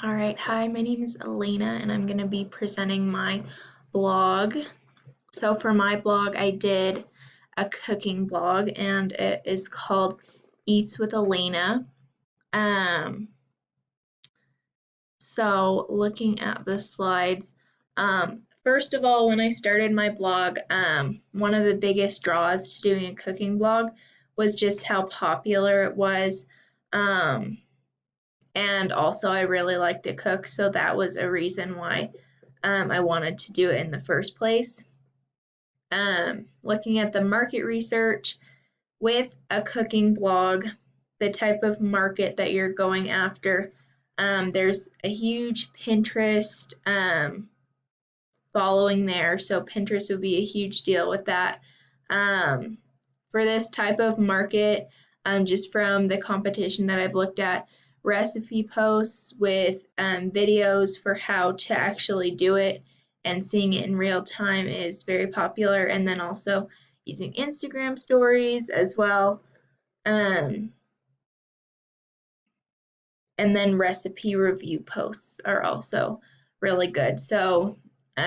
All right, hi, my name is Elena, and I'm going to be presenting my blog. So, for my blog, I did a cooking blog, and it is called Eats with Elena. Um, looking at the slides, first of all, when I started my blog, one of the biggest draws to doing a cooking blog was just how popular it was. Um, and also, I really like to cook, so that was a reason why I wanted to do it in the first place. Looking at the market research with a cooking blog, the type of market that you're going after, there's a huge Pinterest following there, so Pinterest would be a huge deal with that. Um, for this type of market, just from the competition that I've looked at, recipe posts with videos for how to actually do it and seeing it in real time is very popular. And then also using Instagram stories as well. Um, and then recipe review posts are also really good. So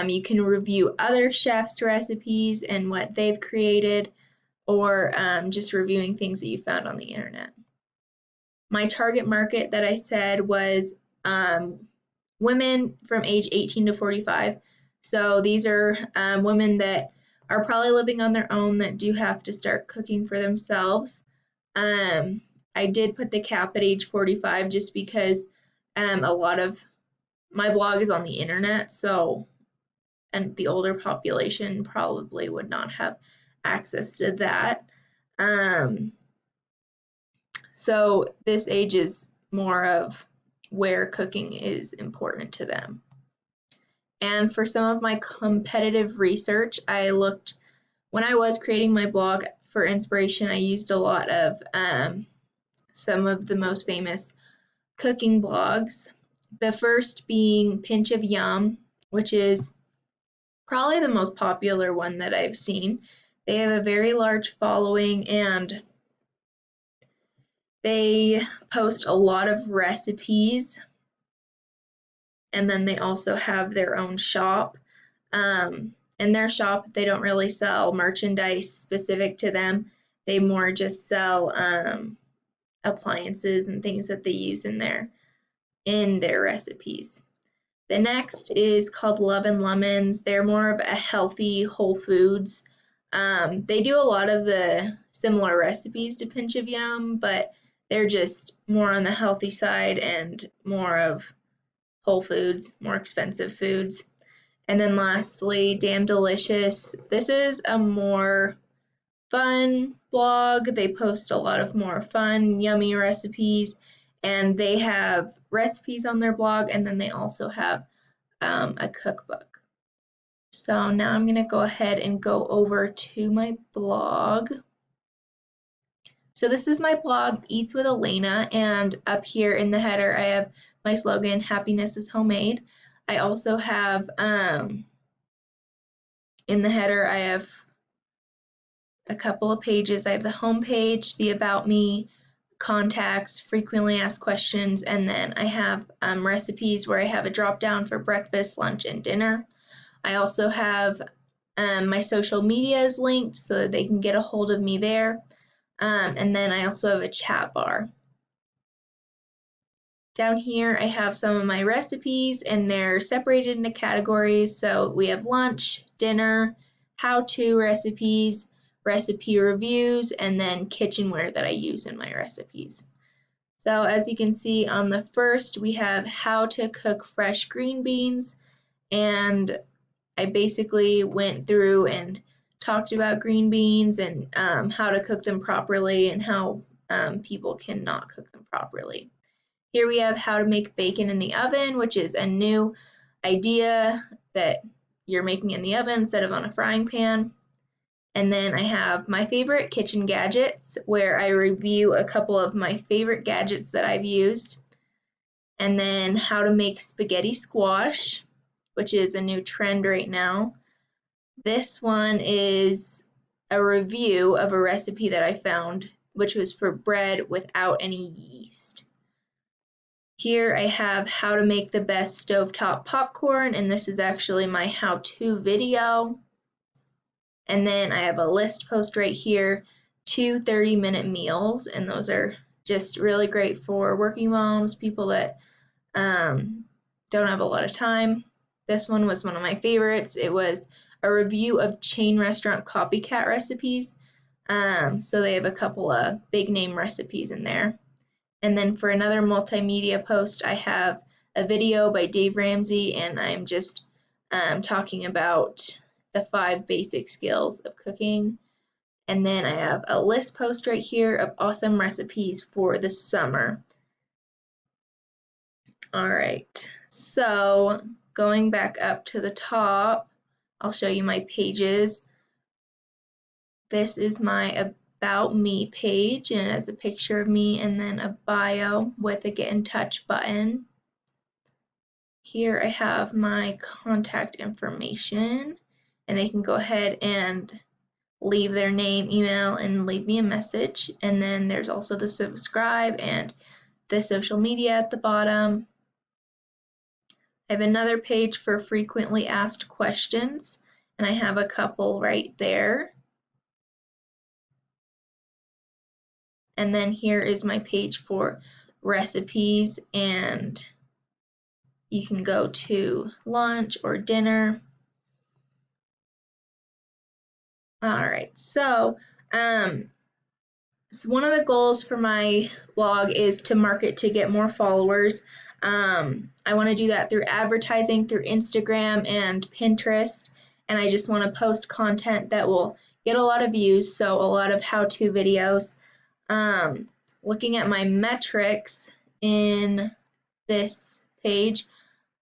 you can review other chefs' recipes and what they've created, or just reviewing things that you found on the internet. My target market that I said was women from age 18 to 45. So these are women that are probably living on their own that do have to start cooking for themselves. Um, I did put the cap at age 45 just because a lot of my blog is on the internet, so and the older population probably would not have access to that. Um, so this age is more of where cooking is important to them. And for some of my competitive research, I looked when I was creating my blog for inspiration. I used a lot of some of the most famous cooking blogs. The first being Pinch of Yum, which is probably the most popular one that I've seen. They have a very large following and they post a lot of recipes, and then they also have their own shop. In their shop, they don't really sell merchandise specific to them. They more just sell appliances and things that they use in their recipes. The next is called Love and Lemons. They're more of a healthy whole foods. They do a lot of the similar recipes to Pinch of Yum, but they're just more on the healthy side and more of whole foods, more expensive foods. And then lastly, Damn Delicious. This is a more fun blog. They post a lot of more fun, yummy recipes, and they have recipes on their blog, and then they also have a cookbook. So now I'm going to go ahead and go over to my blog. So this is my blog, Eats with Elena, and up here in the header I have my slogan, Happiness is Homemade. I also have in the header I have a couple of pages. I have the home page, the About Me, contacts, frequently asked questions, and then I have recipes where I have a drop down for breakfast, lunch, and dinner. I also have my social media is linked so that they can get a hold of me there. And then I also have a chat bar. Down here I have some of my recipes and they're separated into categories. So we have lunch, dinner, how-to recipes, recipe reviews, and then kitchenware that I use in my recipes. So as you can see on the first, we have how to cook fresh green beans, and I basically went through and talked about green beans and how to cook them properly and how people cannot cook them properly. Here we have how to make bacon in the oven, which is a new idea that you're making in the oven instead of on a frying pan. And then I have my favorite kitchen gadgets, where I review a couple of my favorite gadgets that I've used. And then how to make spaghetti squash, which is a new trend right now. This one is a review of a recipe that I found, which was for bread without any yeast. Here I have how to make the best stovetop popcorn, and this is actually my how-to video. And then I have a list post right here, 2 30-minute meals, and those are just really great for working moms, people that don't have a lot of time. This one was one of my favorites. It was a review of chain restaurant copycat recipes. So they have a couple of big name recipes in there. And then for another multimedia post, I have a video by Dave Ramsey, and I'm just talking about the 5 basic skills of cooking. And then I have a list post right here of awesome recipes for the summer. All right, so going back up to the top, I'll show you my pages. This is my About Me page, and it has a picture of me and then a bio with a Get in Touch button. Here I have my contact information, and they can go ahead and leave their name, email, and leave me a message. And then there's also the subscribe and the social media at the bottom. I have another page for frequently asked questions, and I have a couple right there. And then here is my page for recipes, and you can go to lunch or dinner. All right, so one of the goals for my blog is to market to get more followers. I want to do that through advertising, through Instagram and Pinterest, and I just want to post content that will get a lot of views, so a lot of how-to videos. Looking at my metrics in this page,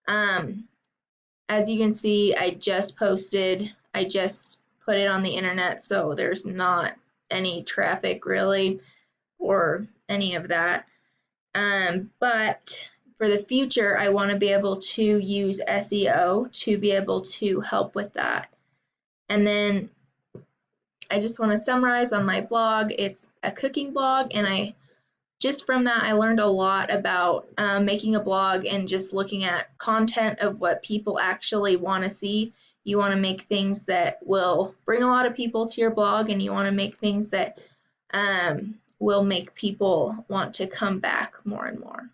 as you can see, I just put it on the internet, so there's not any traffic really or any of that. But for the future, I want to be able to use SEO to be able to help with that. And then I just want to summarize on my blog. It's a cooking blog, and just from that, I learned a lot about making a blog and just looking at content of what people actually want to see. You want to make things that will bring a lot of people to your blog, and you want to make things that will make people want to come back more and more.